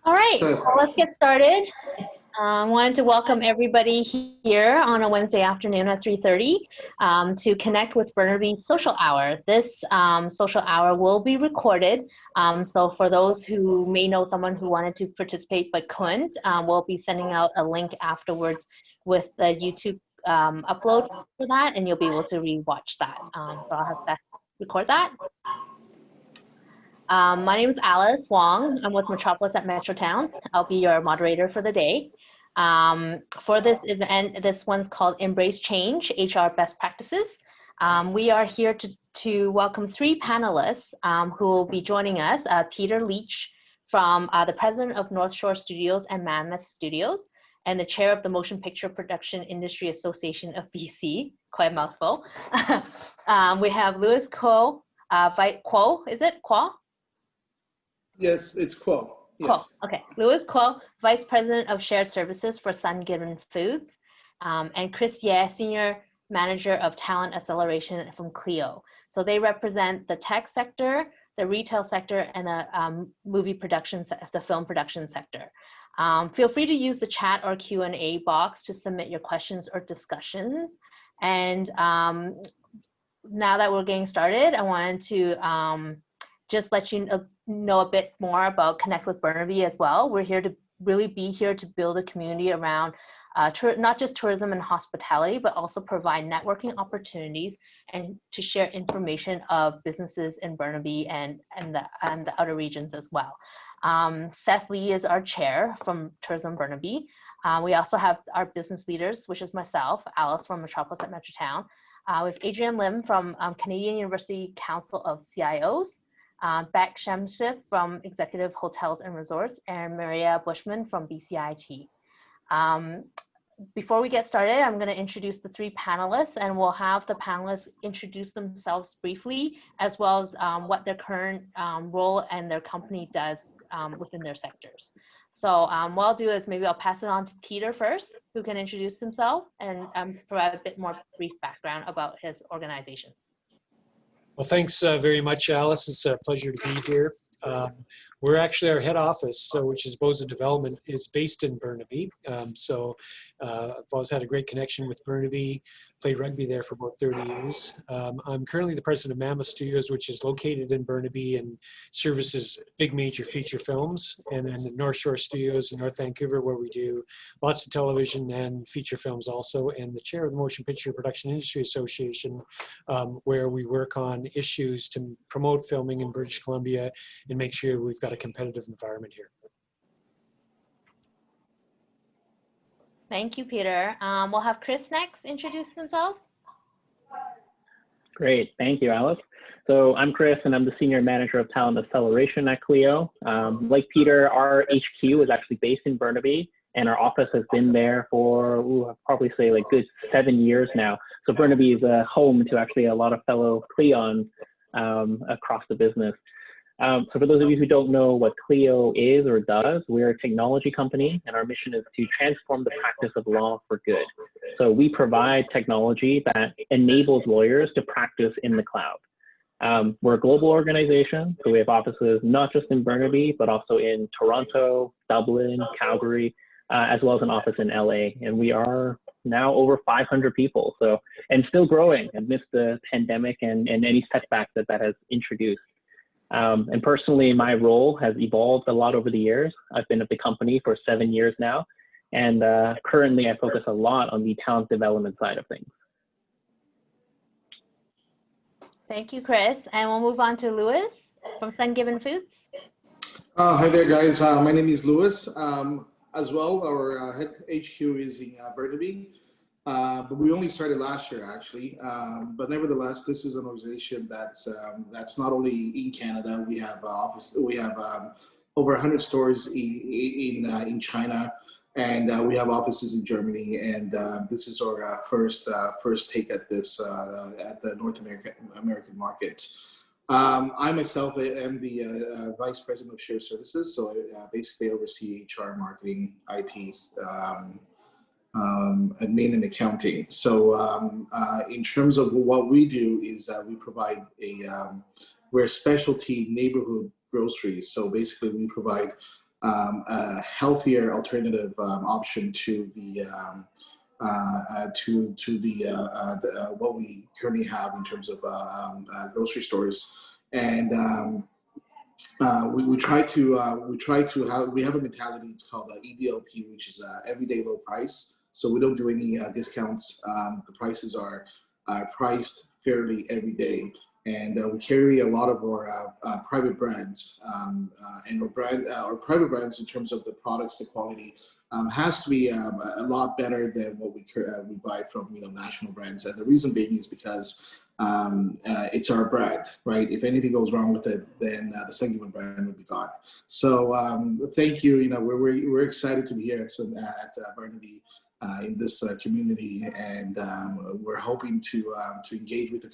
All right, well, let's get started. I wanted to welcome everybody here on a Wednesday afternoon at 3:30 to Connect with Burnaby Social Hour. This social hour will be recorded, so for those who may know someone who wanted to participate but couldn't, we'll be sending out a link afterwards with the YouTube upload for that, and you'll be able to re-watch that. So I'll have to record that. My name is Alice Wong. I'm with Metropolis at Metrotown. I'll be your moderator for the day. For this event, this one's called Embrace Change, HR Best Practices. We are here to welcome three panelists who will be joining us. Peter Leitch, from the president of North Shore Studios and Mammoth Studios, and the chair of the Motion Picture Production Industry Association of BC, quite a mouthful. We have Luis Kuo, Kuo, is it Kuo? Yes, it's Kuo. Yes. Kuo. Okay, Luis Kuo, Vice President of Shared Services for Sungiven Foods, and Chris Ye, Senior Manager of Talent Acceleration from Clio. So they represent the tech sector, the retail sector, and the movie production, the film production sector. Feel free to use the chat or Q&A box to submit your questions or discussions. And now that we're getting started, I wanted to just let you know a bit more about Connect with Burnaby as well. We're here to really be here to build a community around not just tourism and hospitality, but also provide networking opportunities and to share information of businesses in Burnaby and the outer regions as well. Seth Lee is our chair from Tourism Burnaby. We also have our business leaders, which is myself, Alice from Metropolis at Metrotown. We have Adrian Lim from Canadian University Council of CIOs, Beck Shamshif from Executive Hotels and Resorts, and Maria Bushman from BCIT. Before we get started, I'm going to introduce the three panelists, and we'll have the panelists introduce themselves briefly, as well as what their current role and their company does within their sectors. So what I'll do is maybe I'll pass it on to Peter first, who can introduce himself and provide a bit more brief background about his organizations. Well, thanks very much, Alice. It's a pleasure to be here. We're actually, our head office, which is Boza Development, is based in Burnaby. I've always had a great connection with Burnaby, played rugby there for about 30 years. I'm currently the president of Mammoth Studios, which is located in Burnaby and services big major feature films. And then the North Shore Studios in North Vancouver, where we do lots of television and feature films also. And the chair of the Motion Picture Production Industry Association, where we work on issues to promote filming in British Columbia and make sure we've got a competitive environment here. Thank you, Peter. We'll have Chris next introduce himself. Great, thank you, Alice. So I'm Chris, and I'm the Senior Manager of Talent Acceleration at Clio. Like Peter, our HQ is actually based in Burnaby, and our office has been there for, I'd probably say like good 7 years now. So Burnaby is a home to actually a lot of fellow Cleons across the business. So for those of you who don't know what Clio is or does, we're a technology company, and our mission is to transform the practice of law for good. So we provide technology that enables lawyers to practice in the cloud. We're a global organization, so we have offices not just in Burnaby, but also in Toronto, Dublin, Calgary, as well as an office in LA. And we are now over 500 people, and still growing amidst the pandemic and any setback that has introduced. And personally, my role has evolved a lot over the years. I've been at the company for 7 years now, and currently I focus a lot on the talent development side of things. Thank you, Chris. And we'll move on to Luis from Sungiven Foods. Hi there, guys. My name is Luis. As well, our head HQ is in Burnaby. But we only started last year, actually. But nevertheless, this is an organization that's not only in Canada. We have over 100 stores in China, and we have offices in Germany. And this is our first take at this at the North American market. I myself am the Vice President of Shared Services, so I basically oversee HR, marketing, IT. Admin and accounting. So in terms of what we do is we provide we're a specialty neighborhood groceries. So basically we provide a healthier alternative option to the what we currently have in terms of grocery stores. And we have a mentality. It's called EDLP, which is everyday low price. So we don't do any discounts. The prices are priced fairly every day, and we carry a lot of our private brands. And our private brands, in terms of the products, the quality has to be a lot better than what we buy from national brands. And the reason being is because it's our brand, right? If anything goes wrong with it, then the Sungiven brand would be gone. So thank you. We're excited to be here at Burnaby in this community, and we're hoping to engage with the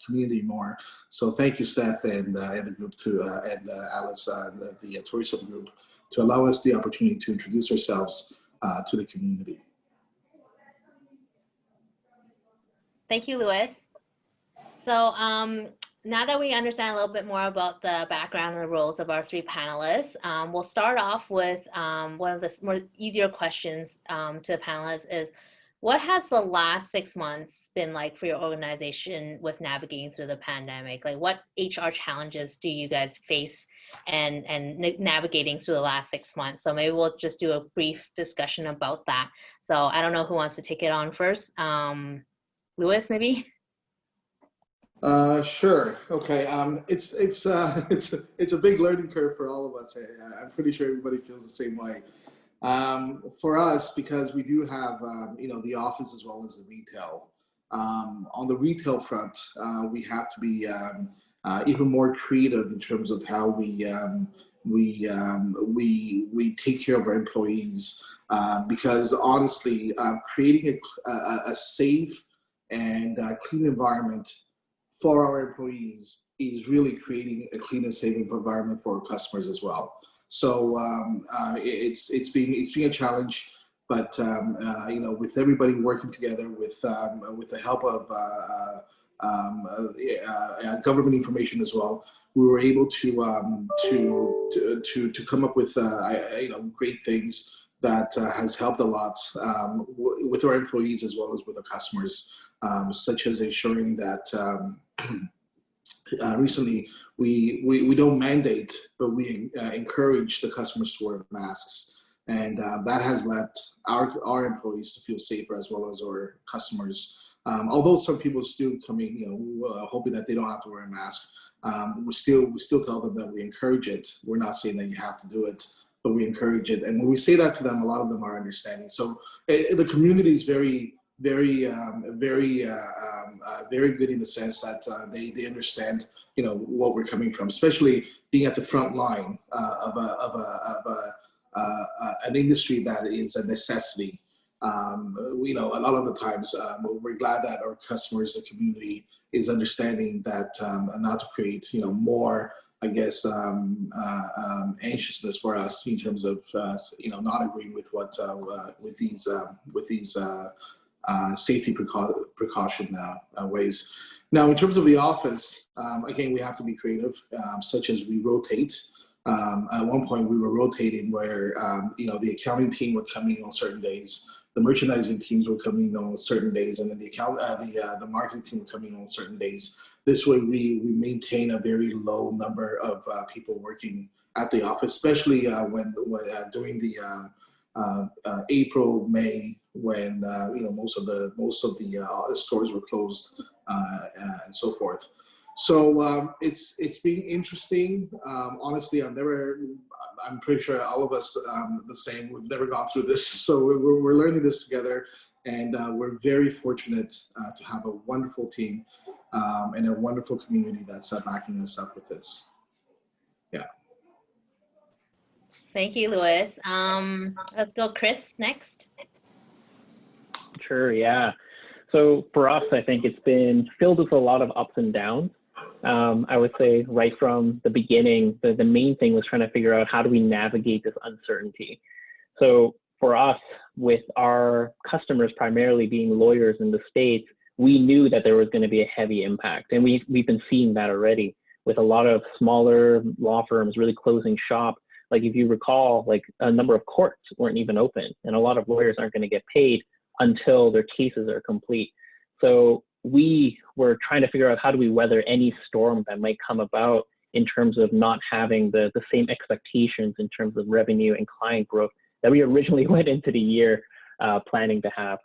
community more. So thank you, Seth, and the group and Alice, the tourism group, to allow us the opportunity to introduce ourselves to the community. Thank you, Luis. So now that we understand a little bit more about the background and the roles of our three panelists, we'll start off with one of the more easier questions to the panelists is, what has the last 6 months been like for your organization with navigating through the pandemic? Like, what HR challenges do you guys face and navigating through the last 6 months? So maybe we'll just do a brief discussion about that. So I don't know who wants to take it on first. Luis, maybe? Sure. Okay. It's a big learning curve for all of us. I'm pretty sure everybody feels the same way. For us, because we do have the office as well as the retail. On the retail front, we have to be even more creative in terms of how we take care of our employees. Because honestly, creating a safe and clean environment for our employees is really creating a clean and safe environment for our customers as well. So it's been a challenge, but with everybody working together with the help of government information as well, we were able to come up with great things that has helped a lot with our employees as well as with our customers, such as ensuring that recently we don't mandate, but we encourage the customers to wear masks, and that has let our employees to feel safer as well as our customers. Although some people still coming, hoping that they don't have to wear a mask, we still tell them that we encourage it. We're not saying that you have to do it, but we encourage it. And when we say that to them, a lot of them are understanding. So the community is very good in the sense that they understand what we're coming from, especially being at the front line of an industry that is a necessity. A lot of the times we're glad that our customers, the community, is understanding that not to create more, I guess, anxiousness for us in terms of not agreeing with what with these safety precaution ways. Now, in terms of the office, again, we have to be creative, such as we rotate. At one point, we were rotating where the accounting team would come in on certain days, the merchandising teams would come in on certain days, and then the marketing team would come in on certain days. This way, we maintain a very low number of people working at the office, especially when during the April, May, when most of the stores were closed and so forth. So it's been interesting. Honestly, I'm pretty sure all of us the same. We've never gone through this, so we're learning this together, and we're very fortunate to have a wonderful team and a wonderful community that's backing us up with this. Yeah. Thank you, Luis. Let's go, Chris, next. Sure, yeah. So for us, I think it's been filled with a lot of ups and downs. I would say right from the beginning, the main thing was trying to figure out how do we navigate this uncertainty. So for us, with our customers primarily being lawyers in the States, we knew that there was going to be a heavy impact. And we've been seeing that already with a lot of smaller law firms really closing shop. Like if you recall, like a number of courts weren't even open, and a lot of lawyers aren't going to get paid until their cases are complete. So we were trying to figure out how do we weather any storm that might come about in terms of not having the same expectations in terms of revenue and client growth that we originally went into the year planning to have.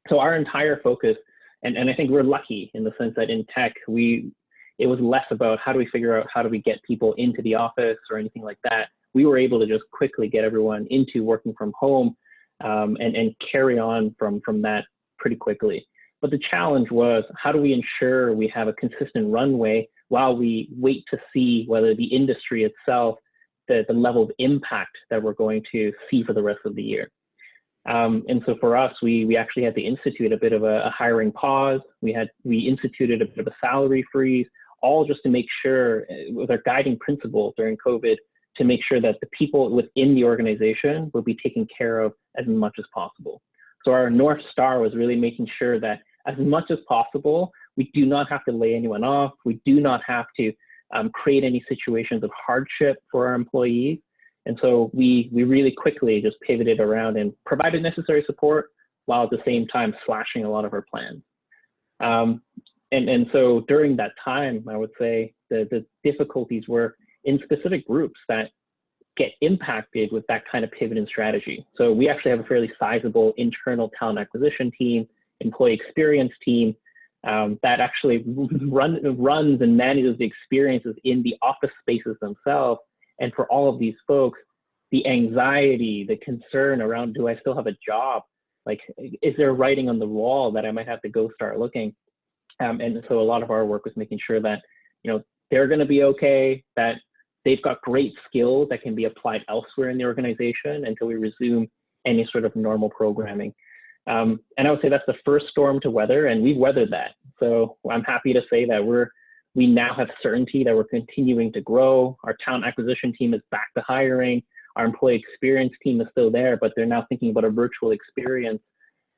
So our entire focus, and I think we're lucky in the sense that in tech, it was less about how do we figure out how do we get people into the office or anything like that. We were able to just quickly get everyone into working from home and carry on from that pretty quickly. But the challenge was, how do we ensure we have a consistent runway while we wait to see whether the industry itself, the level of impact that we're going to see for the rest of the year. And so for us, we actually had to institute a bit of a hiring pause. We instituted a bit of a salary freeze, all just to make sure, with our guiding principle during COVID, to make sure that the people within the organization will be taken care of as much as possible. So our North Star was really making sure that as much as possible, we do not have to lay anyone off. We do not have to create any situations of hardship for our employees. And so we really quickly just pivoted around and provided necessary support while at the same time slashing a lot of our plans. And so during that time, I would say the difficulties were in specific groups that get impacted with that kind of pivot in strategy. So we actually have a fairly sizable internal talent acquisition team, employee experience team that actually runs and manages the experiences in the office spaces themselves. And for all of these folks, the anxiety, the concern around, do I still have a job? Like, is there writing on the wall that I might have to go start looking? And so a lot of our work was making sure that, they're going to be okay, that they've got great skills that can be applied elsewhere in the organization until we resume any sort of normal programming. And I would say that's the first storm to weather, and we've weathered that. So I'm happy to say that we now have certainty that we're continuing to grow. Our talent acquisition team is back to hiring. Our employee experience team is still there, but they're now thinking about a virtual experience.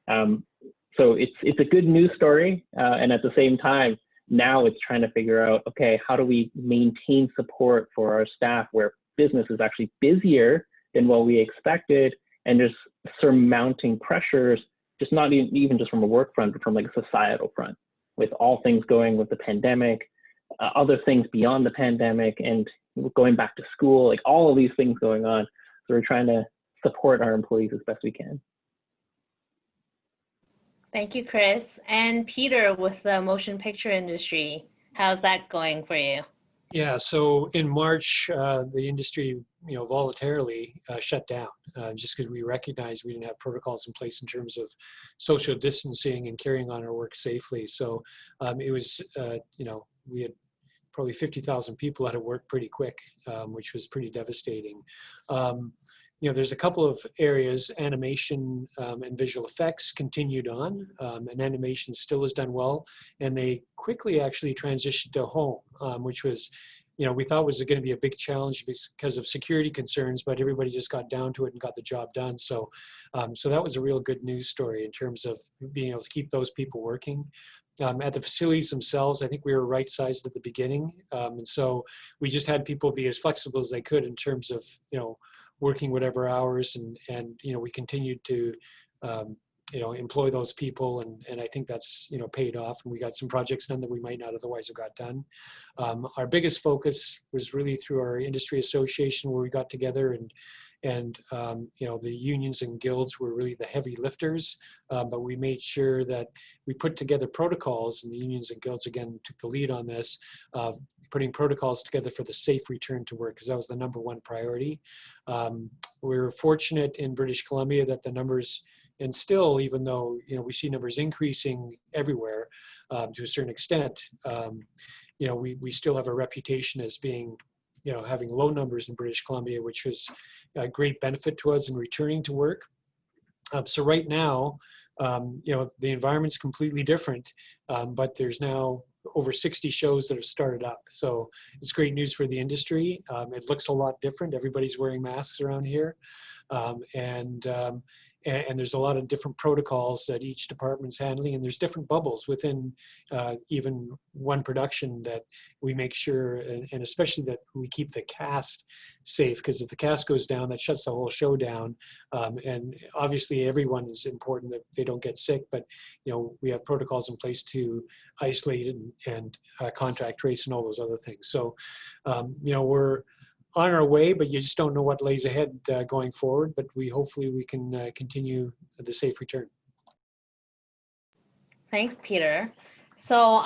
So it's a good news story. And at the same time, now it's trying to figure out, okay, how do we maintain support for our staff where business is actually busier than what we expected, and just surmounting pressures, just not even just from a work front, but from like a societal front, with all things going with the pandemic, other things beyond the pandemic, and going back to school, like all of these things going on. So we're trying to support our employees as best we can. Thank you, Chris. And Peter, with the motion picture industry, how's that going for you? Yeah, so in March, the industry, voluntarily shut down just because we recognized we didn't have protocols in place in terms of social distancing and carrying on our work safely. So it was, we had probably 50,000 people out of work pretty quick, which was pretty devastating. There's a couple of areas, animation and visual effects continued on, and animation still has done well. And they quickly actually transitioned to home, which was, we thought was going to be a big challenge because of security concerns, but everybody just got down to it and got the job done. So, so that was a real good news story in terms of being able to keep those people working. At the facilities themselves, I think we were right-sized at the beginning. And so we just had people be as flexible as they could in terms of, working whatever hours, and we continued to employ those people, and I think that's paid off, and we got some projects done that we might not otherwise have got done. Our biggest focus was really through our industry association, where we got together, and the unions and guilds were really the heavy lifters, but we made sure that we put together protocols, and the unions and guilds again took the lead on this, putting protocols together for the safe return to work, because that was the #1 priority. We were fortunate in British Columbia that the numbers, and still, even though we see numbers increasing everywhere to a certain extent, we still have a reputation as being having low numbers in British Columbia, which was a great benefit to us in returning to work. So right now, the environment's completely different, but there's now over 60 shows that have started up. So it's great news for the industry. It looks a lot different. Everybody's wearing masks around here. and there's a lot of different protocols that each department's handling, and there's different bubbles within even one production that we make sure, and especially that we keep the cast safe, because if the cast goes down, that shuts the whole show down. And obviously everyone is important that they don't get sick, but we have protocols in place to isolate and contact trace and all those other things. So we're on our way, but you just don't know what lays ahead going forward, but hopefully we can continue the safe return. Thanks, Peter. So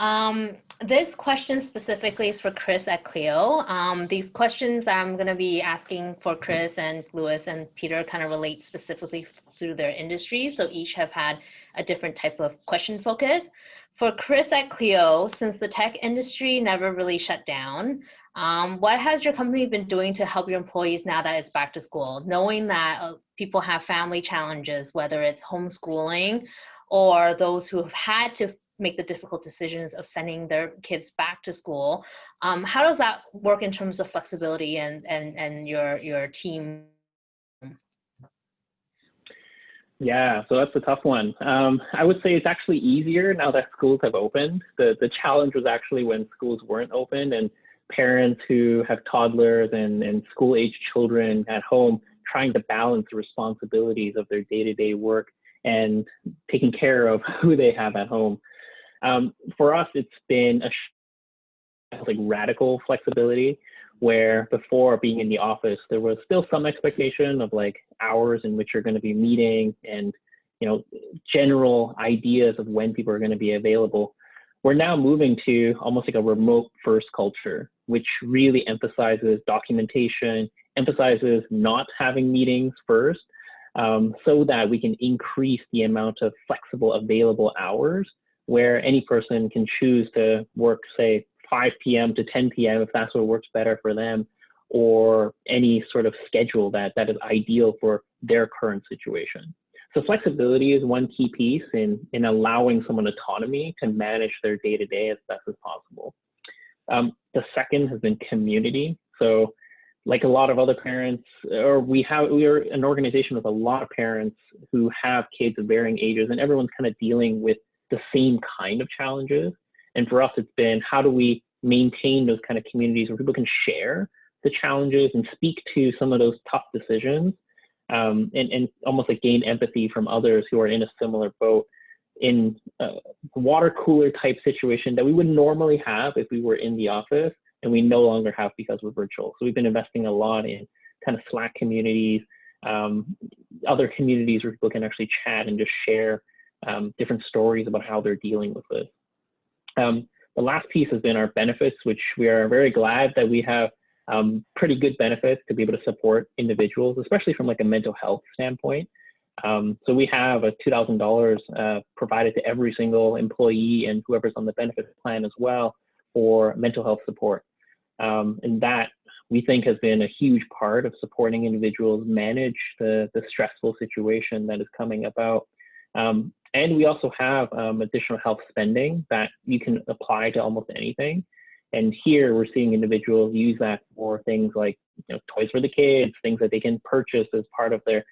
this question specifically is for Chris at Clio. These questions I'm going to be asking for Chris and Luis and Peter kind of relate specifically through their industry. So each have had a different type of question focus. For Chris at Clio, since the tech industry never really shut down, what has your company been doing to help your employees now that it's back to school, knowing that people have family challenges, whether it's homeschooling or those who have had to make the difficult decisions of sending their kids back to school? How does that work in terms of flexibility and your team? Yeah, so that's a tough one. I would say it's actually easier now that schools have opened. The challenge was actually when schools weren't open and parents who have toddlers and school-age children at home trying to balance the responsibilities of their day-to-day work and taking care of who they have at home. For us, it's been like radical flexibility, where before being in the office, there was still some expectation of like hours in which you're going to be meeting and, general ideas of when people are going to be available. We're now moving to almost like a remote first culture, which really emphasizes documentation, emphasizes not having meetings first, so that we can increase the amount of flexible available hours where any person can choose to work, say, 5 p.m. to 10 p.m. if that's what works better for them, or any sort of schedule that is ideal for their current situation. So flexibility is one key piece in allowing someone autonomy to manage their day-to-day as best as possible. The second has been community. So like a lot of other parents, or we are an organization with a lot of parents who have kids of varying ages, and everyone's kind of dealing with the same kind of challenges. And for us, it's been, how do we maintain those kind of communities where people can share the challenges and speak to some of those tough decisions, and almost like gain empathy from others who are in a similar boat in a water cooler type situation that we would normally have if we were in the office, and we no longer have because we're virtual. So we've been investing a lot in kind of Slack communities, other communities where people can actually chat and just share different stories about how they're dealing with this. The last piece has been our benefits, which we are very glad that we have pretty good benefits to be able to support individuals, especially from like a mental health standpoint. So we have a $2,000 provided to every single employee and whoever's on the benefits plan as well for mental health support. And that we think has been a huge part of supporting individuals manage the stressful situation that is coming about. And we also have additional health spending that you can apply to almost anything. And here we're seeing individuals use that for things like toys for the kids, things that they can purchase as part of their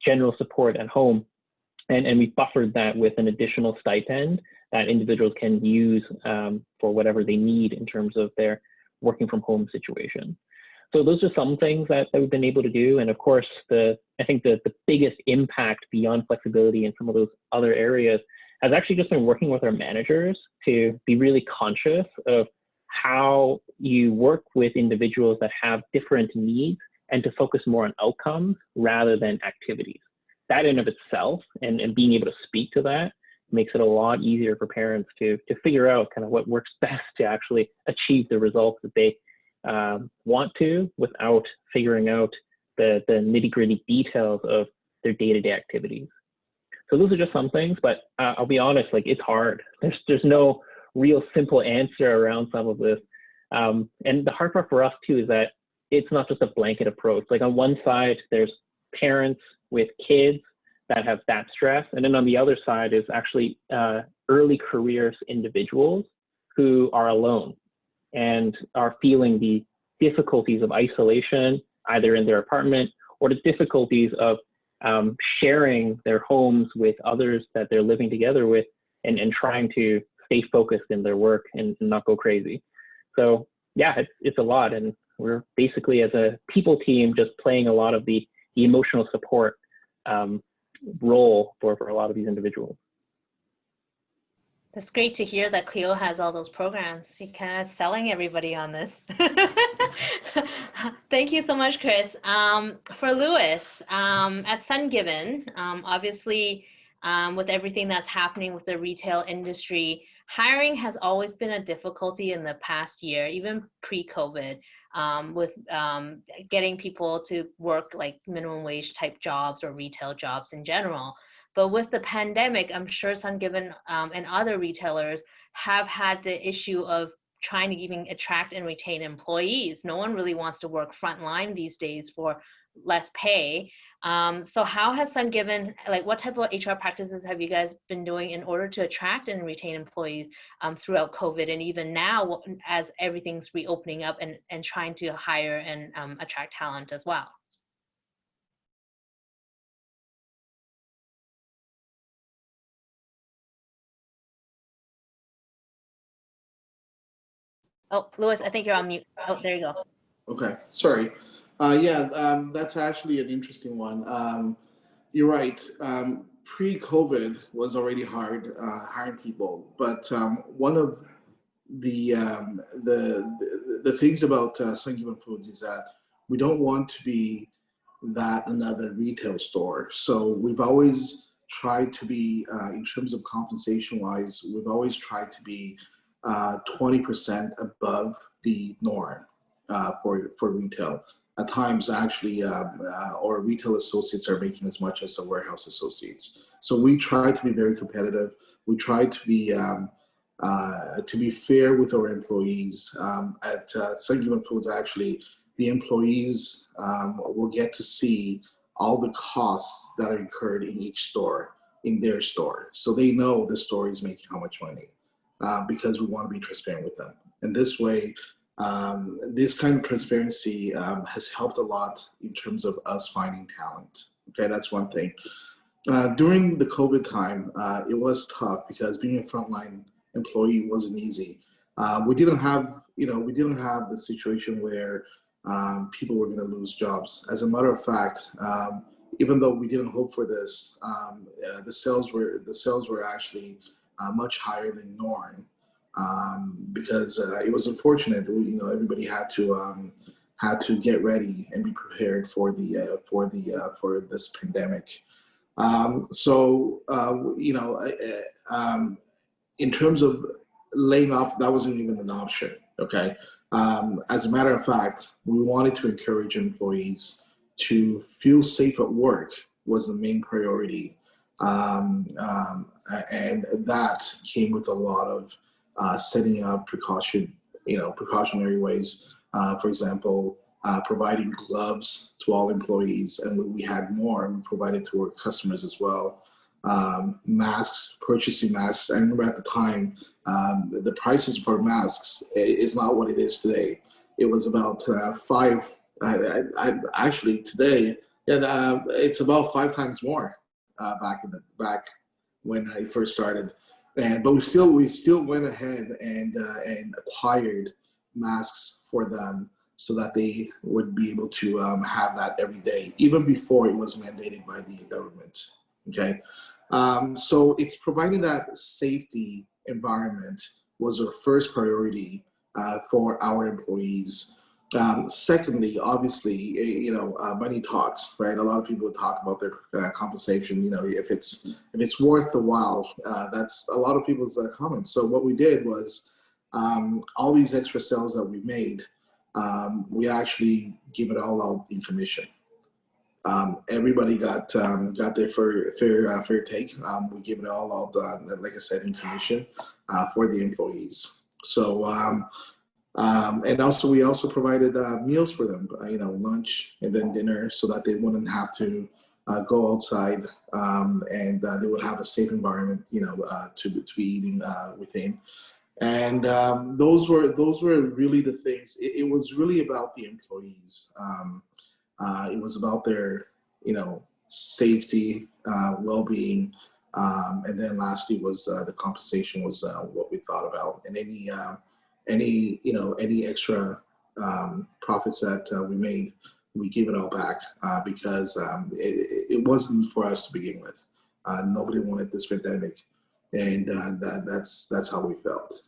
general support at home. And we buffered that with an additional stipend that individuals can use for whatever they need in terms of their working from home situation. So those are some things that we've been able to do. And of course, I think the biggest impact beyond flexibility in some of those other areas has actually just been working with our managers to be really conscious of how you work with individuals that have different needs and to focus more on outcomes rather than activities. That in of itself and being able to speak to that makes it a lot easier for parents to figure out kind of what works best to actually achieve the results that they want to, without figuring out the nitty-gritty details of their day-to-day activities. So those are just some things, but I'll be honest, like it's hard. There's no real simple answer around some of this. And the hard part for us too is that it's not just a blanket approach. Like on one side, there's parents with kids that have that stress. And then on the other side is actually early careers individuals who are alone and are feeling the difficulties of isolation, either in their apartment or the difficulties of sharing their homes with others that they're living together with, and trying to stay focused in their work and not go crazy. So yeah, it's a lot, and we're basically, as a people team, just playing a lot of the emotional support role for a lot of these individuals. That's great to hear that Clio has all those programs. You're kind of selling everybody on this. Thank you so much, Chris. For Luis, at Sungiven, obviously, with everything that's happening with the retail industry, hiring has always been a difficulty in the past year, even pre-COVID, with getting people to work like minimum wage type jobs or retail jobs in general. But with the pandemic, I'm sure Sungiven and other retailers have had the issue of trying to even attract and retain employees. No one really wants to work frontline these days for less pay. So how has Sungiven, like what type of HR practices have you guys been doing in order to attract and retain employees throughout COVID, and even now as everything's reopening up and trying to hire and attract talent as well? Oh, Luis, I think you're on mute. Oh, there you go. Okay, sorry. That's actually an interesting one. You're right. Pre-COVID was already hard hiring people, but one of the things about Sungiven Foods is that we don't want to be that another retail store. So we've always tried to be, in terms of compensation wise, we've always tried to be 20% above the norm for retail. At times, actually, our retail associates are making as much as the warehouse associates. So we try to be very competitive. We try to be fair with our employees. At Sungiven Foods, actually, the employees will get to see all the costs that are incurred in each store, in their store. So they know the store is making how much money, because we want to be transparent with them. And this way, this kind of transparency has helped a lot in terms of us finding talent. Okay, that's one thing. During the COVID time, it was tough because being a frontline employee wasn't easy. We didn't have the situation where people were going to lose jobs. As a matter of fact, even though we didn't hope for this, the sales were actually much higher than norm, because it was unfortunate. Everybody had to get ready and be prepared for this pandemic. In terms of laying off, that wasn't even an option. Okay. As a matter of fact, we wanted to encourage employees to feel safe at work was the main priority. And that came with a lot of setting up precautionary ways. For example, providing gloves to all employees, and we had more, and we provided to our customers as well. Masks, purchasing masks. I remember at the time, the prices for masks is not what it is today. It was about actually today, it's about 5 times more back when I first started. But we still went ahead and acquired masks for them so that they would be able to have that every day, even before it was mandated by the government. Okay. So it's providing that safety environment was our first priority for our employees. Secondly, obviously, money talks, right? A lot of people talk about their compensation. If it's worth the while. That's a lot of people's comments. So what we did was all these extra sales that we made, we actually give it all out in commission. Everybody got their fair take. We give it all out, like I said, in commission for the employees. So, and also we also provided meals for them, lunch and then dinner, so that they wouldn't have to go outside, and they would have a safe environment, to be eating within. And those were really the things. It was really about the employees. It was about their, safety, well-being, and then lastly was the compensation was what we thought about, and any extra profits that we made, we give it all back because it wasn't for us to begin with. Nobody wanted this pandemic, and that's how we felt.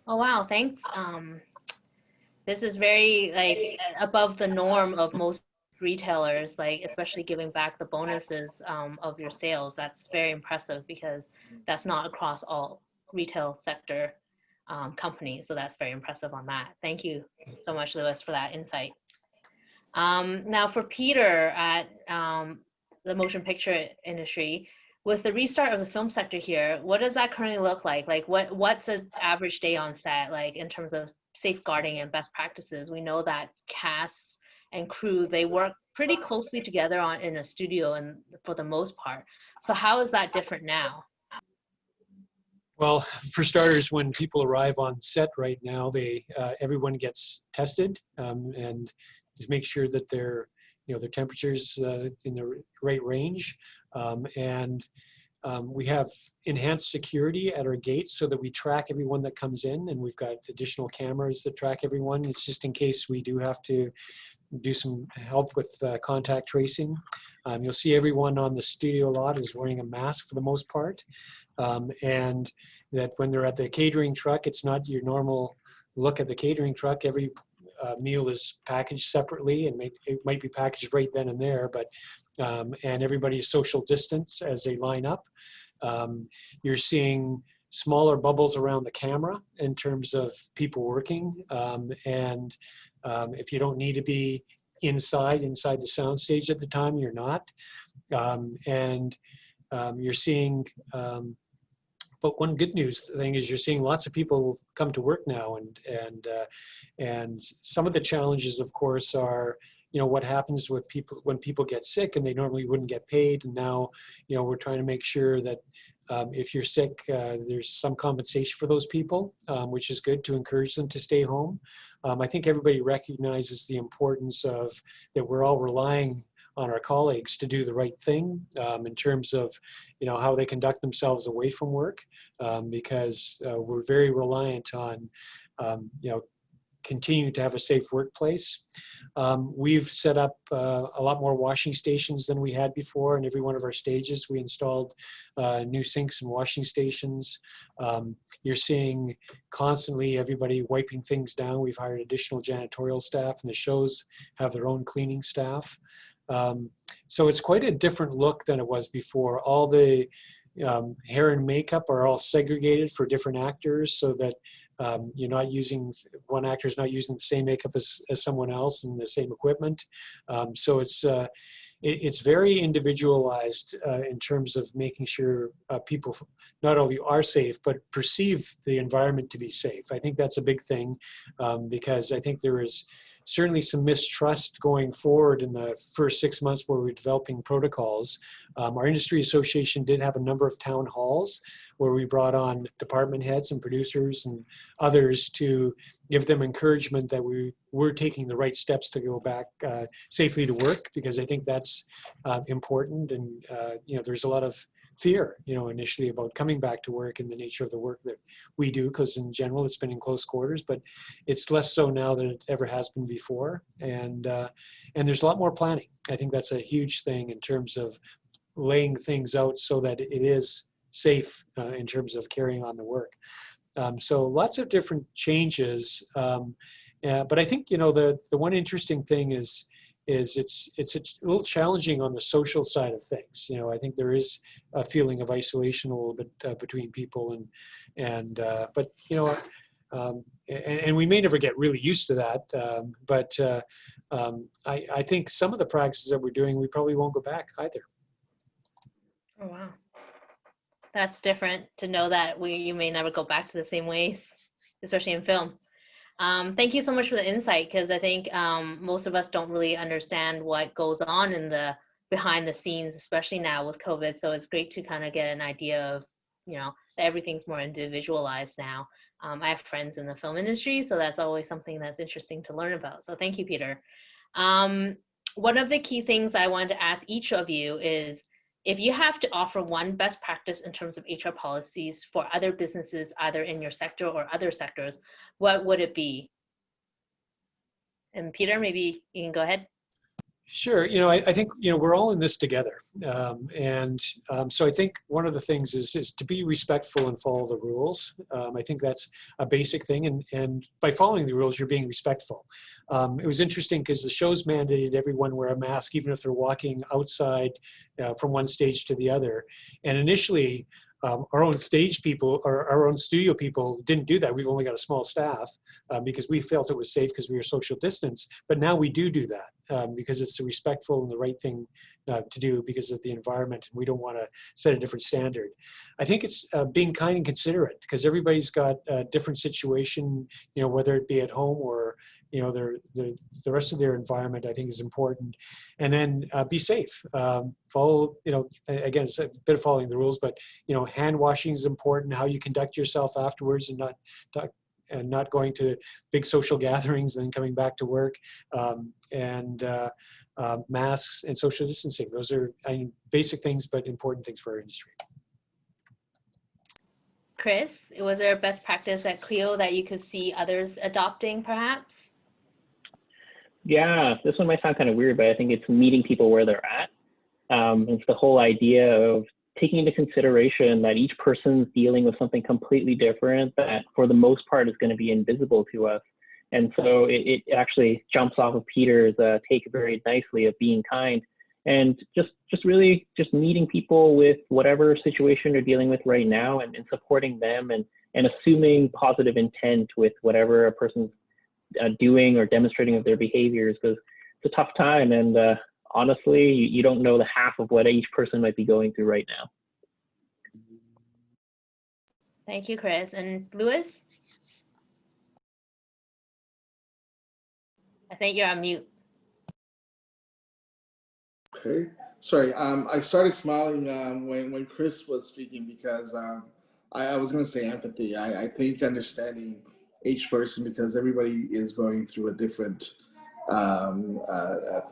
Oh wow, thanks. This is very like above the norm of most retailers, like especially giving back the bonuses of your sales. That's very impressive because that's not across all retail sector companies. So that's very impressive on that. Thank you so much, Luis, for that insight. Now for Peter at the motion picture industry, with the restart of the film sector here, what does that currently look like? Like what's an average day on set, like in terms of safeguarding and best practices? We know that cast and crew, they work pretty closely together in a studio and for the most part. So how is that different now? Well, for starters, when people arrive on set right now, everyone gets tested and just make sure that their temperatures in the right range, and we have enhanced security at our gates so that we track everyone that comes in, and we've got additional cameras that track everyone. It's just in case we do have to do some help with contact tracing. You'll see everyone on the studio lot is wearing a mask for the most part, and that when they're at the catering truck, it's not your normal look at the catering truck. Every meal is packaged separately, and it might be packaged right then and there, but and everybody is social distance as they line up. You're seeing smaller bubbles around the camera in terms of people working, and if you don't need to be inside the sound stage at the time, you're not. And you're seeing, but one good news thing is you're seeing lots of people come to work now, and some of the challenges, of course, are what happens with people when people get sick and they normally wouldn't get paid, and now we're trying to make sure that if you're sick, there's some compensation for those people, which is good to encourage them to stay home. I think everybody recognizes the importance of that we're all relying on our colleagues to do the right thing in terms of how they conduct themselves away from work, because we're very reliant on continue to have a safe workplace. We've set up a lot more washing stations than we had before. In every one of our stages, we installed new sinks and washing stations. You're seeing constantly everybody wiping things down. We've hired additional janitorial staff, and the shows have their own cleaning staff. So it's quite a different look than it was before. All the hair and makeup are all segregated for different actors, so that you're not using, one actor is not using the same makeup as someone else and the same equipment. So it's very individualized in terms of making sure people not only are safe, but perceive the environment to be safe. I think that's a big thing, because I think there is certainly some mistrust going forward in the first 6 months where we're developing protocols. Our industry association did have a number of town halls where we brought on department heads and producers and others to give them encouragement that we were taking the right steps to go back safely to work, because I think that's important. And there's a lot of fear, initially about coming back to work and the nature of the work that we do, because in general it's been in close quarters, but it's less so now than it ever has been before. And there's a lot more planning. I think that's a huge thing in terms of laying things out so that it is safe in terms of carrying on the work. So lots of different changes. But I think, the one interesting thing is it's a little challenging on the social side of things. I think there is a feeling of isolation a little bit between people, but and we may never get really used to that. But I think some of the practices that we're doing, we probably won't go back either. Oh wow, that's different to know that you may never go back to the same ways, especially in film. Thank you so much for the insight, because I think most of us don't really understand what goes on in the behind the scenes, especially now with COVID. So it's great to kind of get an idea of, that everything's more individualized now. I have friends in the film industry, so that's always something that's interesting to learn about. So thank you, Peter. one of the key things I wanted to ask each of you is, if you have to offer one best practice in terms of HR policies for other businesses, either in your sector or other sectors, what would it be? And Peter, maybe you can go ahead. Sure. I think, we're all in this together. So I think one of the things is to be respectful and follow the rules. I think that's a basic thing. And by following the rules, you're being respectful. It was interesting because the show's mandated everyone wear a mask, even if they're walking outside from one stage to the other. And initially, our own stage people or our own studio people didn't do that. We've only got a small staff because we felt it was safe because we were social distance. But now we do that because it's the respectful and the right thing to do because of the environment. And we don't want to set a different standard. I think it's being kind and considerate because everybody's got a different situation, whether it be at home or the rest of their environment, I think is important. And then be safe. Follow, again, it's a bit of following the rules, but hand washing is important. How you conduct yourself afterwards, and not going to big social gatherings and then coming back to work. Masks and social distancing. Those are basic things, but important things for our industry. Chris, was there a best practice at Clio that you could see others adopting, perhaps? Yeah, this one might sound kind of weird, but I think it's meeting people where they're at. It's the whole idea of taking into consideration that each person's dealing with something completely different that for the most part is going to be invisible to us. And so it actually jumps off of Peter's take very nicely of being kind and just really meeting people with whatever situation they're dealing with right now and supporting them and assuming positive intent with whatever a person's doing or demonstrating of their behaviors, because it's a tough time. And honestly, you don't know the half of what each person might be going through right now. Thank you, Chris. And Luis? I think you're on mute. Okay, sorry. I started smiling when Chris was speaking because I was going to say empathy. I think understanding each person, because everybody is going through a different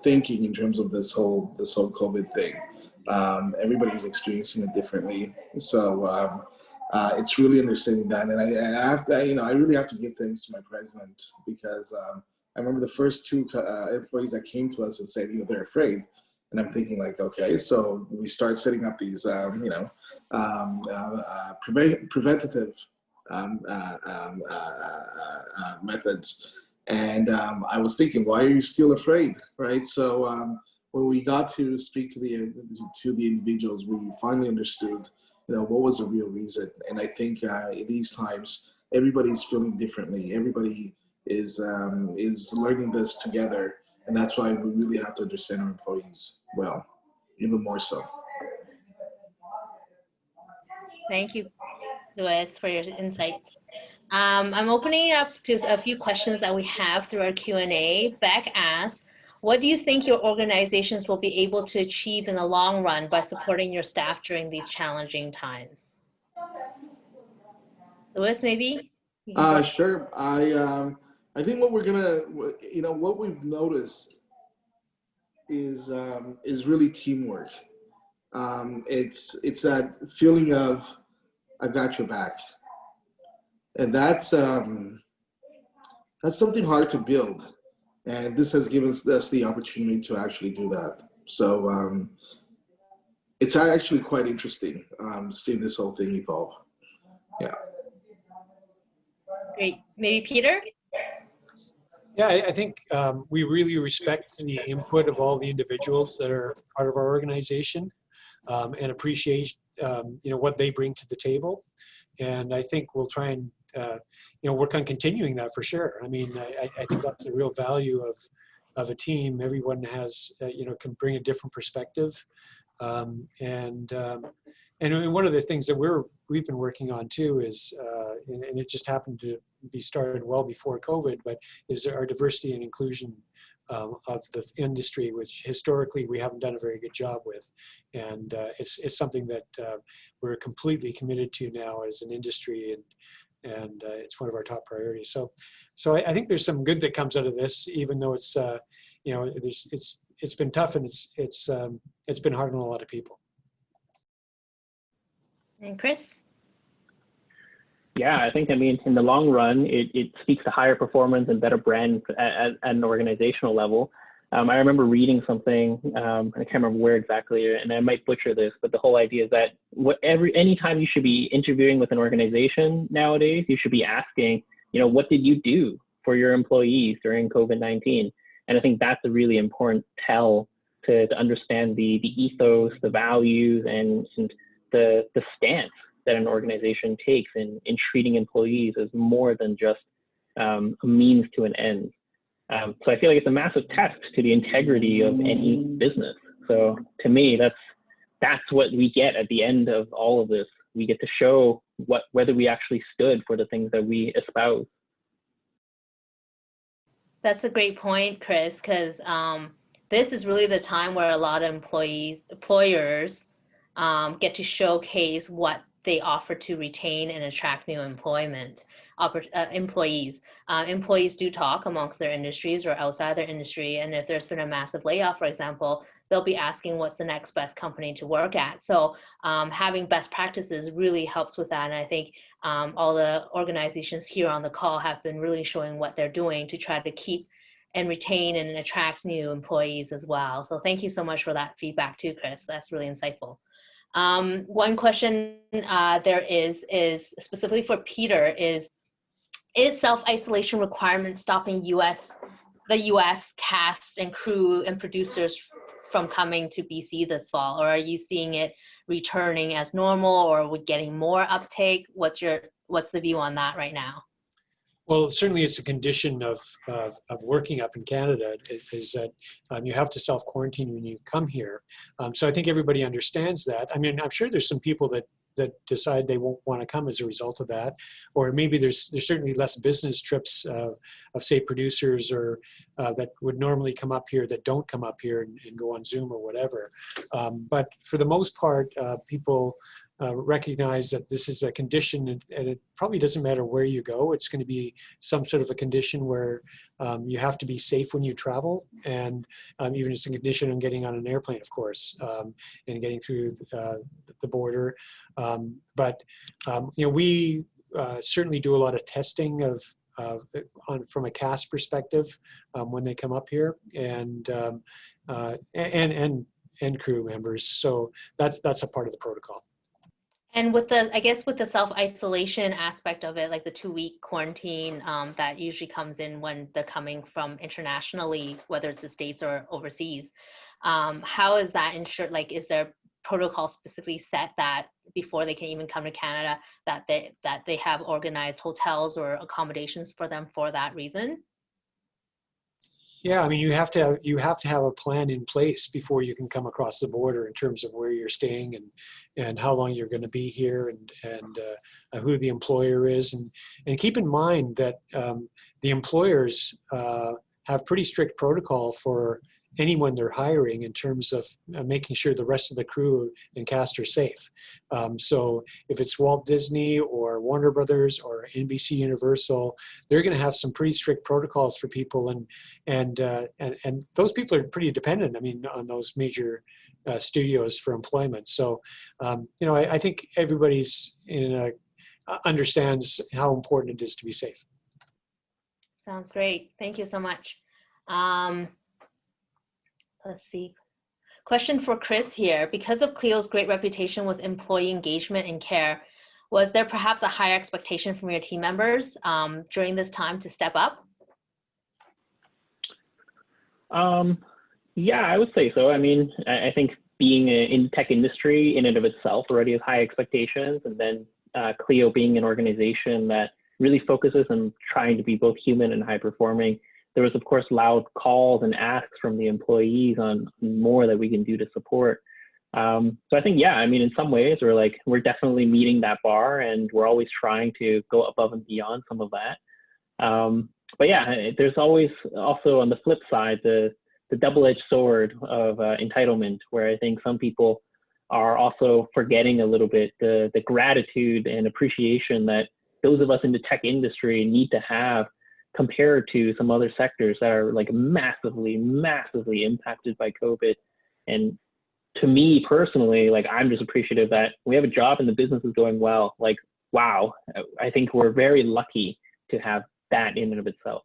thinking in terms of this whole COVID thing. Everybody's experiencing it differently, so it's really understanding that. And I have to, I really have to give thanks to my president because I remember the first two employees that came to us and said, they're afraid. And I'm thinking like, okay, so we start setting up these, preventative methods. And I was thinking, why are you still afraid, right? So when we got to speak to the individuals, we finally understood, what was the real reason. And I think in these times, everybody's feeling differently. Everybody is learning this together. And that's why we really have to understand our employees well, even more so. Thank you, Luis, for your insights. I'm opening it up to a few questions that we have through our Q&A. Beck asks, what do you think your organizations will be able to achieve in the long run by supporting your staff during these challenging times? Luis, maybe? Sure. I think what we're gonna, what we've noticed is really teamwork. It's that feeling of I got your back, and that's something hard to build, and this has given us the opportunity to actually do that. So it's actually quite interesting seeing this whole thing evolve. Yeah. Great. Maybe Peter? Yeah, I think we really respect the input of all the individuals that are part of our organization and appreciate what they bring to the table. And I think we'll try and work on continuing that for sure. I mean, I think that's the real value of a team. Everyone has can bring a different perspective. And one of the things that we've been working on too is, and it just happened to be started well before COVID, but is our diversity and inclusion of the industry, which historically we haven't done a very good job with. And it's something that we're completely committed to now as an industry, and it's one of our top priorities. So I think there's some good that comes out of this, even though it's been tough, and it's been hard on a lot of people. And Chris? Yeah, I think, I mean, in the long run, it speaks to higher performance and better brand at an organizational level. I remember reading something, I can't remember where exactly, and I might butcher this, but the whole idea is that anytime you should be interviewing with an organization nowadays, you should be asking, you know, what did you do for your employees during COVID-19? And I think that's a really important tell to understand the ethos, the values, and the stance that an organization takes in treating employees as more than just a means to an end. So I feel like it's a massive test to the integrity of any business. So to me, that's what we get at the end of all of this. We get to show whether we actually stood for the things that we espouse. That's a great point, Chris, because this is really the time where a lot of employers get to showcase what they offer to retain and attract new employees. Employees do talk amongst their industries or outside their industry, and if there's been a massive layoff, for example, they'll be asking what's the next best company to work at. So having best practices really helps with that, and I think all the organizations here on the call have been really showing what they're doing to try to keep and retain and attract new employees as well. So thank you so much for that feedback too, Chris. That's really insightful. One question there is specifically for Peter is self-isolation requirement stopping the US cast and crew and producers from coming to BC this fall, or are you seeing it returning as normal, or are we getting more uptake? What's the view on that right now? Well, certainly it's a condition of working up in Canada is that you have to self-quarantine when you come here. So I think everybody understands that. I mean, I'm sure there's some people that decide they won't want to come as a result of that, or maybe there's certainly less business trips of say producers or that would normally come up here that don't come up here and go on Zoom or whatever. But for the most part, people recognize that this is a condition, and it probably doesn't matter where you go. It's going to be some sort of a condition where you have to be safe when you travel, and even it's a condition on getting on an airplane, of course, and getting through the border. But you know, we certainly do a lot of testing from a cast perspective when they come up here, and crew members. So that's a part of the protocol. And with the self-isolation aspect of it, like the 2-week quarantine that usually comes in when they're coming from internationally, whether it's the States or overseas, how is that ensured? Like, is there protocol specifically set that before they can even come to Canada, that they have organized hotels or accommodations for them for that reason? Yeah, I mean, you have to have a plan in place before you can come across the border in terms of where you're staying and how long you're going to be here and who the employer is, and keep in mind that the employers have pretty strict protocol for anyone they're hiring in terms of making sure the rest of the crew and cast are safe. So if it's Walt Disney or Warner Brothers or NBC Universal, they're going to have some pretty strict protocols for people, and those people are pretty dependent, I mean, on those major studios for employment. So you know, I think everybody's understands how important it is to be safe. Sounds great. Thank you so much. Let's see. Question for Chris here. Because of Clio's great reputation with employee engagement and care, was there perhaps a higher expectation from your team members during this time to step up? Yeah, I would say so. I mean, I think being in the tech industry in and of itself already has high expectations, and then Clio being an organization that really focuses on trying to be both human and high performing, there was, of course, loud calls and asks from the employees on more that we can do to support. So I think, yeah, I mean, in some ways, we're definitely meeting that bar, and we're always trying to go above and beyond some of that. But yeah, there's always also on the flip side, the double-edged sword of entitlement, where I think some people are also forgetting a little bit the gratitude and appreciation that those of us in the tech industry need to have compared to some other sectors that are like massively, massively impacted by COVID. And to me personally, like I'm just appreciative that we have a job and the business is going well. Like, wow, I think we're very lucky to have that in and of itself.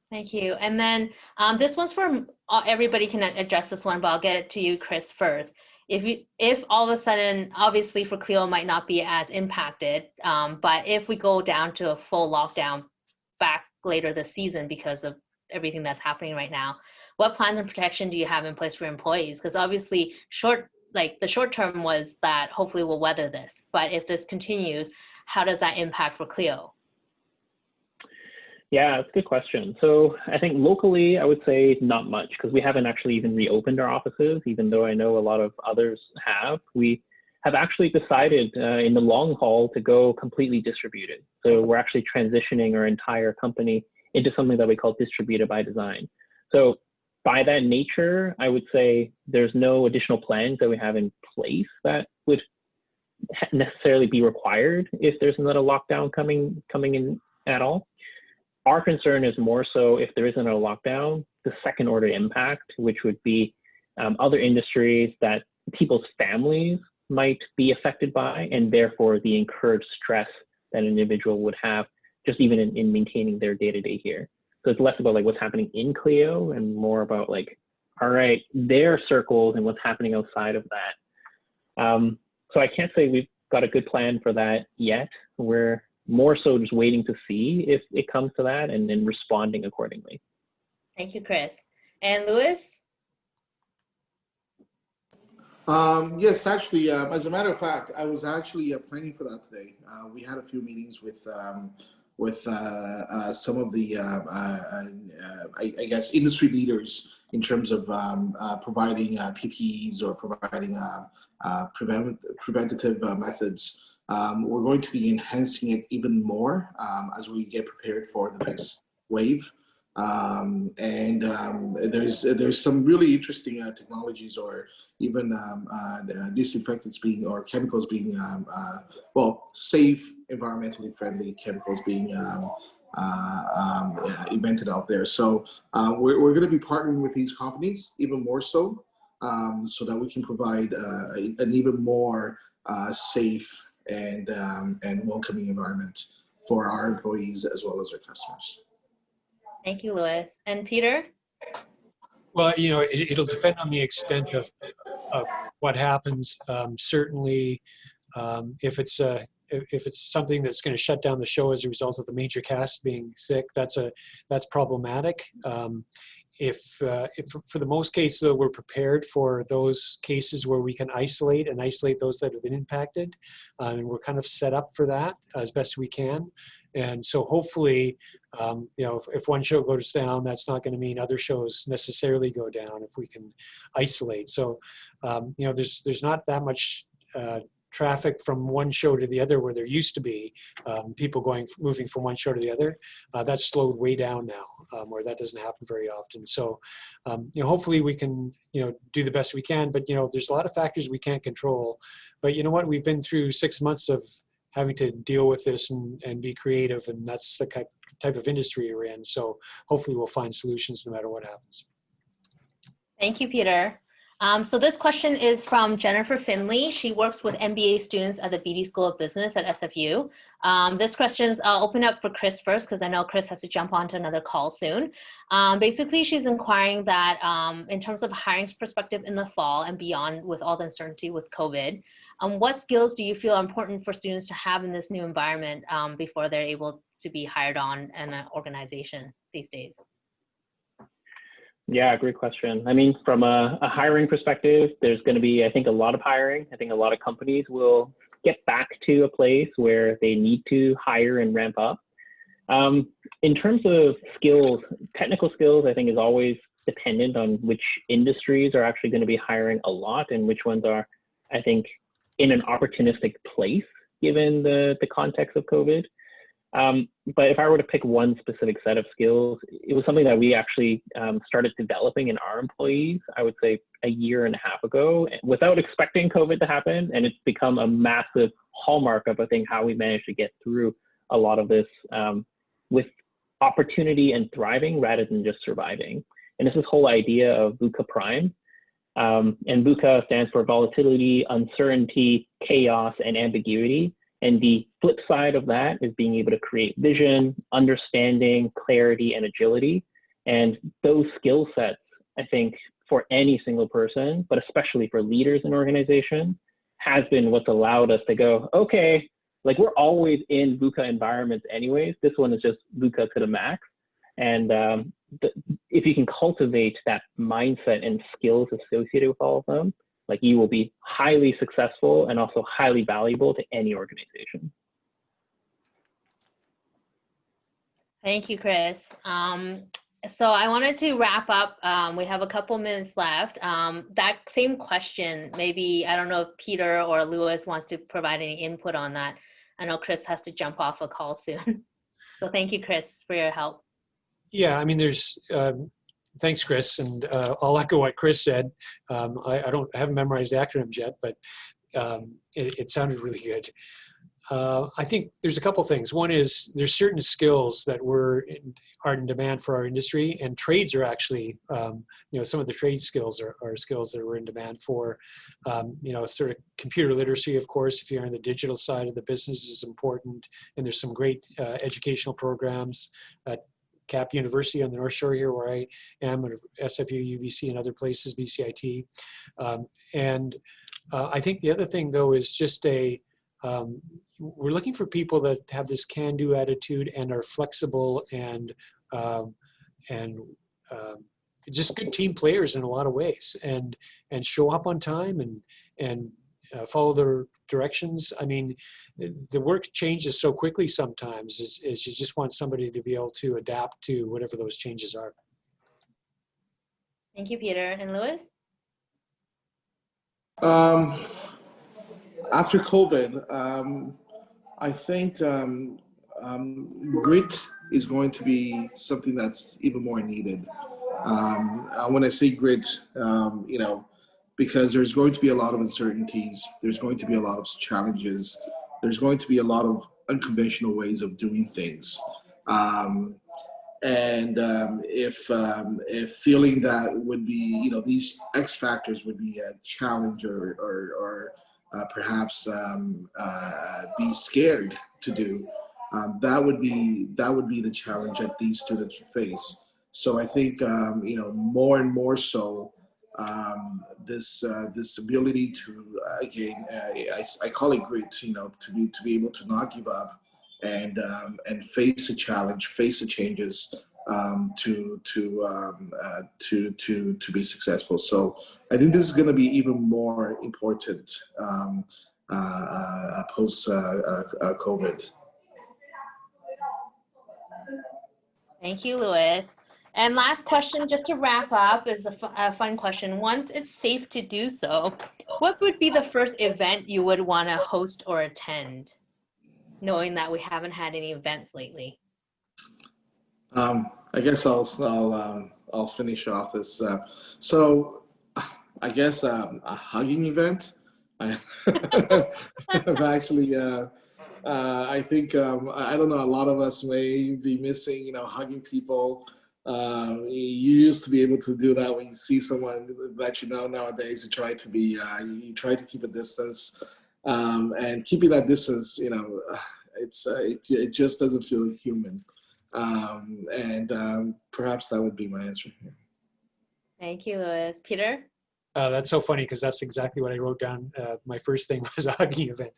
Thank you. And then this one's for everybody can address this one, but I'll get it to you, Chris, first. If all of a sudden, obviously for Clio might not be as impacted, but if we go down to a full lockdown back later this season because of everything that's happening right now, what plans and protection do you have in place for employees? Because obviously the short term was that hopefully we'll weather this, but if this continues, how does that impact for Clio? Yeah, it's a good question. So I think locally, I would say not much because we haven't actually even reopened our offices, even though I know a lot of others have. We have actually decided in the long haul to go completely distributed. So we're actually transitioning our entire company into something that we call distributed by design. So by that nature, I would say there's no additional plans that we have in place that would necessarily be required if there's another lockdown coming in at all. Our concern is more so if there isn't a lockdown, the second order impact, which would be other industries that people's families might be affected by, and therefore the incurred stress that an individual would have just even in maintaining their day-to-day here. So it's less about like what's happening in Clio and more about like, all right, their circles and what's happening outside of that. So I can't say we've got a good plan for that yet. We're more so just waiting to see if it comes to that and then responding accordingly. Thank you, Chris. And Luis? Yes, actually, as a matter of fact, I was actually planning for that today. We had a few meetings with some of the, I guess, industry leaders in terms of providing PPEs or providing preventative methods. We're going to be enhancing it even more as we get prepared for the next wave. There's some really interesting technologies or even disinfectants being or chemicals being safe, environmentally friendly chemicals being invented out there. So we're going to be partnering with these companies even more so that we can provide an even more safe and welcoming environment for our employees as well as our customers. Thank you, Luis. And Peter? Well, you know, it'll depend on the extent of what happens. Certainly, if it's something that's going to shut down the show as a result of the major cast being sick, that's problematic. If for the most cases, though, we're prepared for those cases where we can isolate those that have been impacted, and we're kind of set up for that as best we can. And so hopefully, you know, if one show goes down, that's not going to mean other shows necessarily go down if we can isolate. So, you know, there's not that much traffic from one show to the other where there used to be people moving from one show to the other. That's slowed way down now, where that doesn't happen very often. So, you know, hopefully we can, you know, do the best we can. But, you know, there's a lot of factors we can't control. But you know what? We've been through 6 months of having to deal with this and be creative, and that's the type of industry we're in. So hopefully we'll find solutions no matter what happens. Thank you, Peter. So this question is from Jennifer Finley. She works with MBA students at the BD School of Business at SFU. This question I'll open up for Chris first, because I know Chris has to jump on to another call soon. Basically, she's inquiring that in terms of hiring perspective in the fall and beyond with all the uncertainty with COVID, what skills do you feel are important for students to have in this new environment before they're able to be hired on in an organization these days? Yeah, great question. I mean, from a hiring perspective, there's going to be, I think, a lot of hiring. I think a lot of companies will get back to a place where they need to hire and ramp up. In terms of skills, technical skills, I think is always dependent on which industries are actually going to be hiring a lot and which ones are, I think, in an opportunistic place given the context of COVID. But if I were to pick one specific set of skills, it was something that we actually started developing in our employees, I would say 1.5 years ago, without expecting COVID to happen. And it's become a massive hallmark of, I think, how we managed to get through a lot of this with opportunity and thriving rather than just surviving. And it's this whole idea of VUCA Prime. And VUCA stands for volatility, uncertainty, chaos, and ambiguity. And the flip side of that is being able to create vision, understanding, clarity, and agility. And those skill sets, I think, for any single person, but especially for leaders in organization, has been what's allowed us to go, okay, like we're always in VUCA environments anyways. This one is just VUCA to the max. And if you can cultivate that mindset and skills associated with all of them, like you will be highly successful and also highly valuable to any organization. Thank you, Chris. So I wanted to wrap up. We have a couple minutes left. That same question, maybe, I don't know if Peter or Luis wants to provide any input on that. I know Chris has to jump off a call soon. So thank you, Chris, for your help. Yeah, I mean, there's, thanks, Chris, and I'll echo what Chris said. I haven't memorized acronyms yet, but it sounded really good. I think there's a couple things. One is there's certain skills that are in demand for our industry, and trades are actually, some of the trade skills are skills that we're in demand for. Sort of computer literacy, of course, if you're on the digital side of the business, is important. And there's some great educational programs at Cap University on the North Shore here, where I am, at SFU, UBC, and other places, BCIT. I think the other thing, though, is just we're looking for people that have this can-do attitude and are flexible and just good team players in a lot of ways, and show up on time and follow their directions. I mean, the work changes so quickly sometimes, is you just want somebody to be able to adapt to whatever those changes are. Thank you, Peter. And Luis? After COVID, I think grit is going to be something that's even more needed. When I say grit, because there's going to be a lot of uncertainties, there's going to be a lot of challenges, there's going to be a lot of unconventional ways of doing things. If feeling that would be, these X factors would be a challenge or perhaps be scared to do, that would be the challenge that these students face. So I think more and more so, this ability to again, I call it grit, to be able to not give up and face a challenge, face the changes, to be successful. So I think this is going to be even more important post COVID. Thank you, Luis. And last question, just to wrap up, is a fun question. Once it's safe to do so, what would be the first event you would want to host or attend, knowing that we haven't had any events lately? I guess I'll finish off this. So I guess a hugging event. I've actually, I think, I don't know, a lot of us may be missing, hugging people. You used to be able to do that when you see someone that nowadays you try to be, you try to keep a distance, and keeping that distance, it just doesn't feel human. Perhaps that would be my answer. Thank you, Luis. Peter? That's so funny, because that's exactly what I wrote down. My first thing was a hugging event.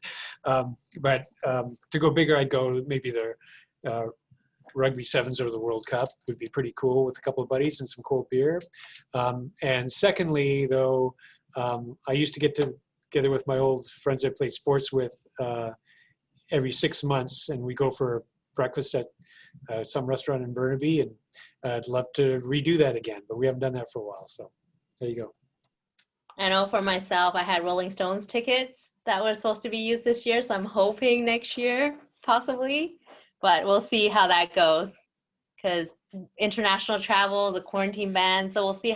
But to go bigger, I'd go maybe the Rugby Sevens or the World Cup would be pretty cool, with a couple of buddies and some cold beer. And secondly, though, I used to get together with my old friends I played sports with every 6 months, and we go for breakfast at some restaurant in Burnaby, and I'd love to redo that again, but we haven't done that for a while. So there you go. I know for myself, I had Rolling Stones tickets that were supposed to be used this year, so I'm hoping next year, possibly, but we'll see how that goes, because international travel, the quarantine ban, so we'll see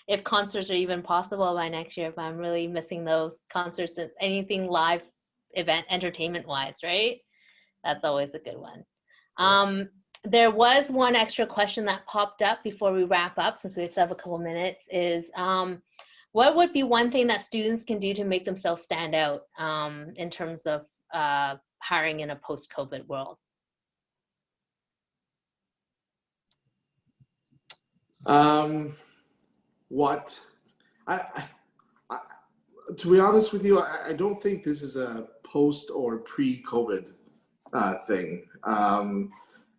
if concerts are even possible by next year, but I'm really missing those concerts and anything live event, entertainment-wise, right? That's always a good one. There was one extra question that popped up before we wrap up, since we still have a couple minutes, is what would be one thing that students can do to make themselves stand out in terms of hiring in a post-COVID world? To be honest with you, I don't think this is a post or pre-COVID thing.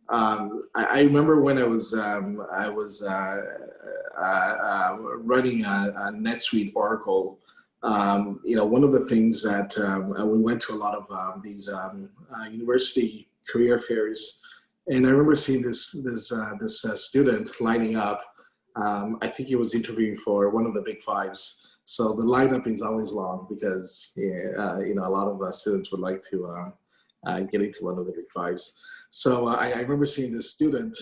I remember when I was running a NetSuite Oracle. One of the things that we went to a lot of these university career fairs, and I remember seeing this student lining up. I think he was interviewing for one of the big fives. So the lineup is always long because a lot of students would like to get into one of the big fives. So I remember seeing this student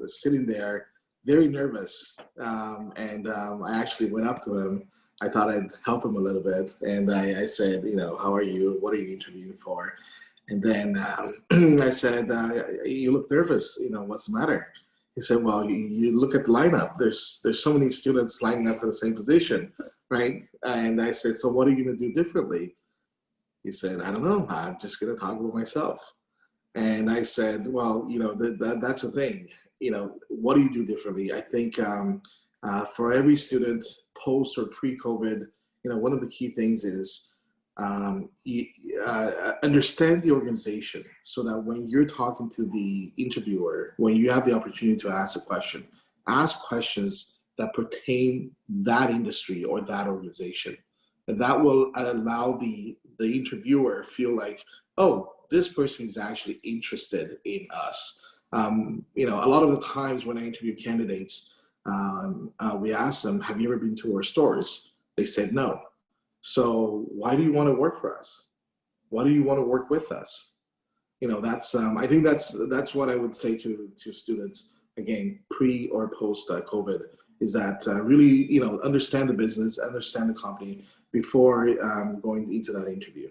sitting there, very nervous, and I actually went up to him. I thought I'd help him a little bit, and I said, how are you? What are you interviewing for? And then I said, you look nervous. What's the matter? He said, well, you look at the lineup. There's so many students lining up for the same position, right? And I said, so what are you going to do differently? He said, I don't know. I'm just going to talk about myself. And I said, well, that's the thing. What do you do differently? I think for every student, post or pre-COVID, one of the key things is understand the organization, so that when you're talking to the interviewer, when you have the opportunity to ask questions that pertain that industry or that organization. And that will allow the interviewer feel like, oh, this person is actually interested in us. A lot of the times when I interview candidates, we ask them, have you ever been to our stores? They said no. So why do you want to work for us? Why do you want to work with us? That's I think that's what I would say to students, again, pre or post COVID, is that really understand the business, understand the company before going into that interview.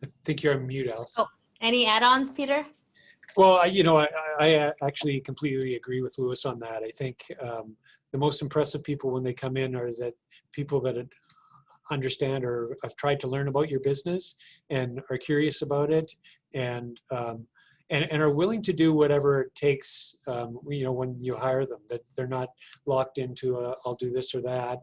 I think you're on mute, Alice. Oh, any add-ons, Peter? Well, I actually completely agree with Luis on that. I think the most impressive people when they come in are that people that understand or have tried to learn about your business and are curious about it, and are willing to do whatever it takes. When you hire them, that they're not locked into I'll do this or that.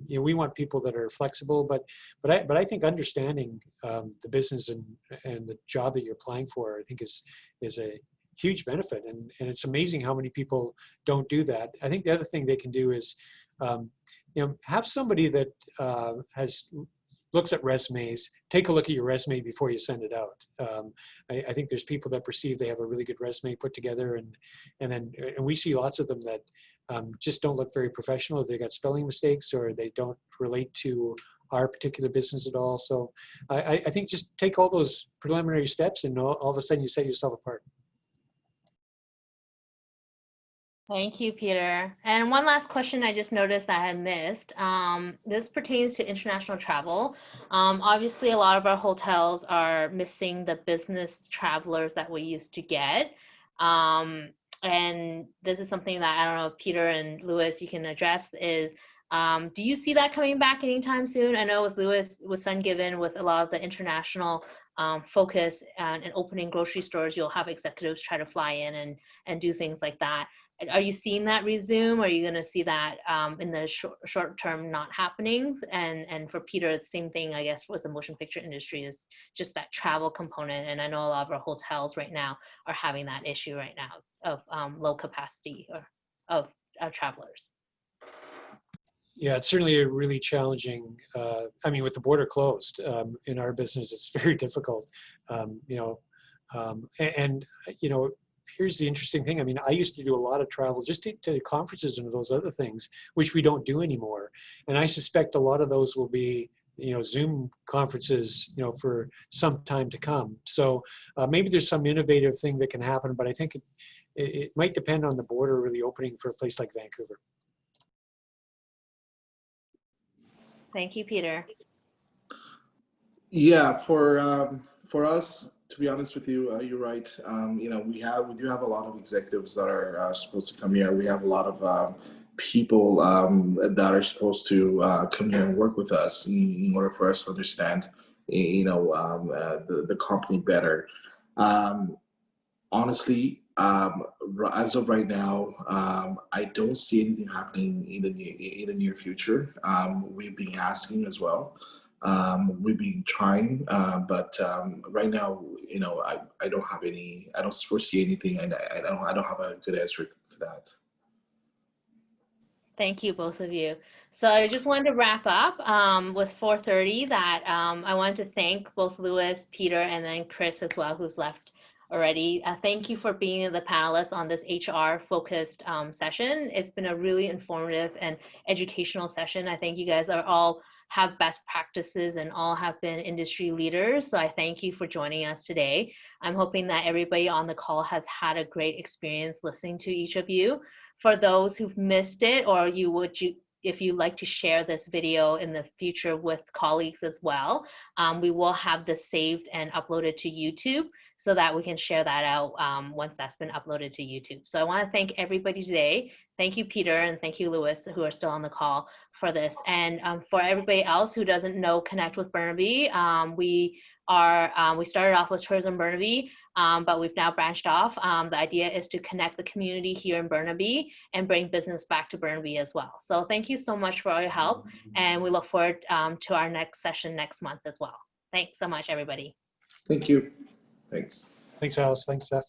We want people that are flexible, but I think understanding the business and the job that you're applying for, I think is a huge benefit, and it's amazing how many people don't do that. I think the other thing they can do is have somebody that looks at resumes, take a look at your resume before you send it out. I think there's people that perceive they have a really good resume put together, and we see lots of them that just don't look very professional. They got spelling mistakes, or they don't relate to our particular business at all. So I think just take all those preliminary steps, and all of a sudden you set yourself apart. Thank you, Peter. And one last question I just noticed that I missed. This pertains to international travel. Obviously, a lot of our hotels are missing the business travelers that we used to get. And this is something that I don't know if Peter and Luis, you can address, is do you see that coming back anytime soon? I know with Luis, with Sungiven, with a lot of the international focus and opening grocery stores, you'll have executives try to fly in and do things like that. Are you seeing that resume? Are you going to see that in the short term not happening? And for Peter, the same thing, I guess, with the motion picture industry, is just that travel component. And I know a lot of our hotels right now are having that issue right now of low capacity or of travelers. Yeah, it's certainly a really challenging. With the border closed in our business, it's very difficult. Here's the interesting thing. I used to do a lot of travel just to conferences and those other things, which we don't do anymore. And I suspect a lot of those will be, Zoom conferences, for some time to come. So maybe there's some innovative thing that can happen, but I think it might depend on the border really opening for a place like Vancouver. Thank you, Peter. Yeah, for us, to be honest with you, you're right. You know, we do have a lot of executives that are supposed to come here. We have a lot of people that are supposed to come here and work with us in order for us to understand, you know, the company better. Um, Honestly, as of right now, I don't see anything happening in the near future. We've been asking as well. We've been trying, but right now, you know, I don't have any. I don't foresee anything, and I don't have a good answer to that. Thank you, both of you. So I just wanted to wrap up with 4:30 that I want to thank both Luis, Peter, and then Chris as well, who's left already. Thank you for being the panelists on this HR-focused session. It's been a really informative and educational session. I think you guys are all have best practices and all have been industry leaders. So I thank you for joining us today. I'm hoping that everybody on the call has had a great experience listening to each of you. For those who've missed it, or if you'd like to share this video in the future with colleagues as well, we will have this saved and uploaded to YouTube so that we can share that out once that's been uploaded to YouTube. So I want to thank everybody today. Thank you, Peter, and thank you, Luis, who are still on the call for this. And for everybody else who doesn't know Connect with Burnaby, we started off with Tourism Burnaby, but we've now branched off. The idea is to connect the community here in Burnaby and bring business back to Burnaby as well. So thank you so much for all your help, and we look forward to our next session next month as well. Thanks so much, everybody. Thank you. Thanks. Thanks, Alice. Thanks, Steph.